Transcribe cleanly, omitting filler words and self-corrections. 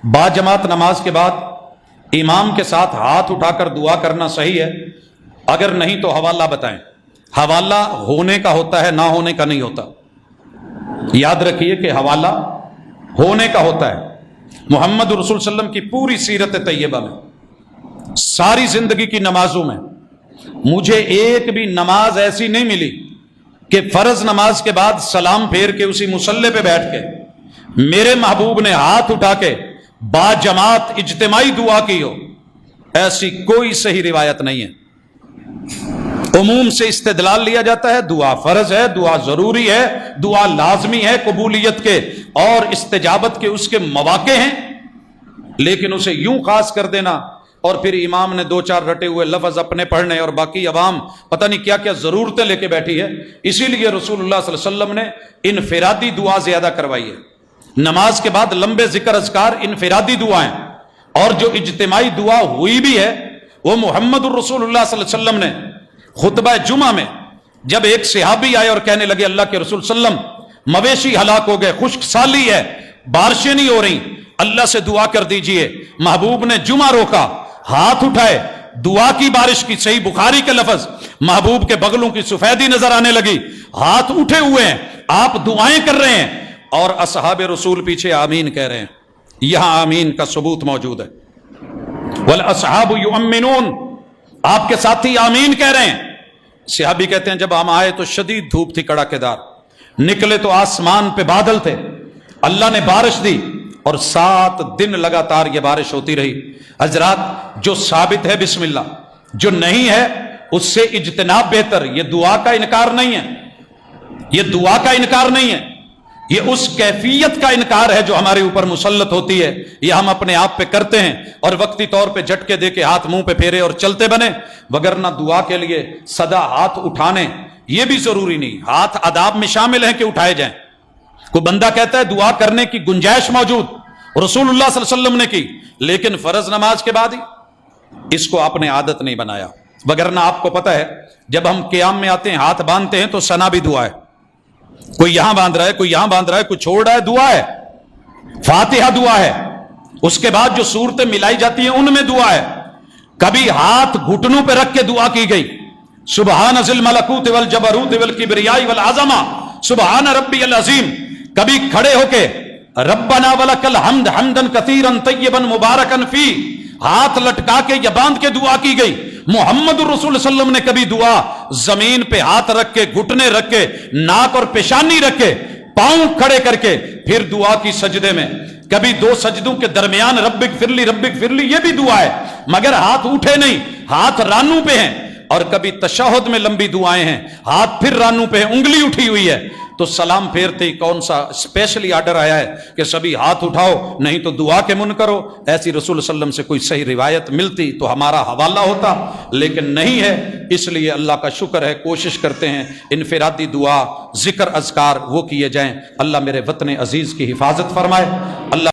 باجماعت نماز کے بعد امام کے ساتھ ہاتھ اٹھا کر دعا کرنا صحیح ہے؟ اگر نہیں تو حوالہ بتائیں۔ حوالہ ہونے کا ہوتا ہے، نہ ہونے کا نہیں ہوتا۔ یاد رکھیے کہ حوالہ ہونے کا ہوتا ہے۔ محمد رسول صلی اللہ علیہ وسلم کی پوری سیرت طیبہ میں، ساری زندگی کی نمازوں میں مجھے ایک بھی نماز ایسی نہیں ملی کہ فرض نماز کے بعد سلام پھیر کے اسی مصلی پہ بیٹھ کے میرے محبوب نے ہاتھ اٹھا کے باجماعت اجتماعی دعا کی ہو۔ ایسی کوئی صحیح روایت نہیں ہے۔ عموم سے استدلال لیا جاتا ہے، دعا فرض ہے، دعا ضروری ہے، دعا لازمی ہے، قبولیت کے اور استجابت کے اس کے مواقع ہیں، لیکن اسے یوں خاص کر دینا اور پھر امام نے دو چار رٹے ہوئے لفظ اپنے پڑھنے اور باقی عوام پتہ نہیں کیا کیا ضرورتیں لے کے بیٹھی ہے۔ اسی لیے رسول اللہ صلی اللہ علیہ وسلم نے انفرادی دعا زیادہ کروائی ہے۔ نماز کے بعد لمبے ذکر اذکار انفرادی دعائیں، اور جو اجتماعی دعا ہوئی بھی ہے وہ محمد الرسول اللہ صلی اللہ علیہ وسلم نے خطبہ جمعہ میں جب ایک صحابی آئے اور کہنے لگے اللہ کے رسول صلی اللہ علیہ وسلم مویشی ہلاک ہو گئے، خشک سالی ہے، بارشیں نہیں ہو رہی، اللہ سے دعا کر دیجئے۔ محبوب نے جمعہ روکا، ہاتھ اٹھائے، دعا کی بارش کی، صحیح بخاری کے لفظ، محبوب کے بغلوں کی سفیدی نظر آنے لگی، ہاتھ اٹھے ہوئے ہیں، آپ دعائیں کر رہے ہیں اور اصحاب رسول پیچھے آمین کہہ رہے ہیں۔ یہاں آمین کا ثبوت موجود ہے۔ والاصحاب یؤمنون، آپ کے ساتھی آمین کہہ رہے ہیں۔ صحابی کہتے ہیں جب ہم آئے تو شدید دھوپ تھی، کڑاکے دار، نکلے تو آسمان پہ بادل تھے، اللہ نے بارش دی اور 7 دن لگاتار یہ بارش ہوتی رہی۔ حضرات، جو ثابت ہے بسم اللہ، جو نہیں ہے اس سے اجتناب بہتر۔ یہ دعا کا انکار نہیں ہے، یہ دعا کا انکار نہیں ہے، یہ اس کیفیت کا انکار ہے جو ہمارے اوپر مسلط ہوتی ہے، یہ ہم اپنے آپ پہ کرتے ہیں اور وقتی طور پہ جھٹکے دے کے ہاتھ منہ پہ پھیرے اور چلتے بنے، وگرنہ دعا کے لیے سدا ہاتھ اٹھانے یہ بھی ضروری نہیں۔ ہاتھ آداب میں شامل ہیں کہ اٹھائے جائیں۔ کوئی بندہ کہتا ہے دعا کرنے کی گنجائش موجود، رسول اللہ صلی اللہ علیہ وسلم نے کی، لیکن فرض نماز کے بعد ہی، اس کو آپ نے عادت نہیں بنایا۔ وگرنہ آپ کو پتہ ہے جب ہم قیام میں آتے ہیں ہاتھ باندھتے ہیں تو ثنا بھی دعا ہے، کوئی یہاں باندھ رہا ہے، کوئی یہاں باندھ رہا ہے، کوئی چھوڑ رہا ہے، دعا ہے، فاتحہ دعا ہے، اس کے بعد جو صورتیں ملائی جاتی ہیں ان میں دعا ہے۔ کبھی ہاتھ گھٹنوں پہ رکھ کے دعا کی گئی، سبحان ذی الملکوت والجبروت والکبریاء والعظمہ سبحان ربی العظیم۔ کبھی کھڑے ہو کے ربنا ولک الحمد حمدا کثیرا طیبا مبارکا فی، ہاتھ لٹکا کے یا باندھ کے دعا کی گئی۔ محمد الرسول صلی اللہ علیہ وسلم نے کبھی دعا زمین پہ ہاتھ رکھ کے، گھٹنے رکھ کے، ناک اور پیشانی رکھ کے، پاؤں کھڑے کر کے پھر دعا کی سجدے میں، کبھی 2 سجدوں کے درمیان رب اغفر لی یہ بھی دعا ہے، مگر ہاتھ اٹھے نہیں، ہاتھ رانوں پہ ہیں۔ اور کبھی تشہد میں لمبی دعائیں ہیں، ہاتھ پھر رانوں پہ ہیں، انگلی اٹھی ہوئی ہے، تو سلام پھیرتے ہی کون سا اسپیشلی آرڈر آیا ہے کہ سبھی ہاتھ اٹھاؤ نہیں تو دعا کے من کرو؟ ایسی رسول صلی اللہ علیہ وسلم سے کوئی صحیح روایت ملتی تو ہمارا حوالہ ہوتا، لیکن نہیں ہے۔ اس لیے اللہ کا شکر ہے، کوشش کرتے ہیں انفرادی دعا، ذکر اذکار وہ کیے جائیں۔ اللہ میرے وطن عزیز کی حفاظت فرمائے۔ اللہ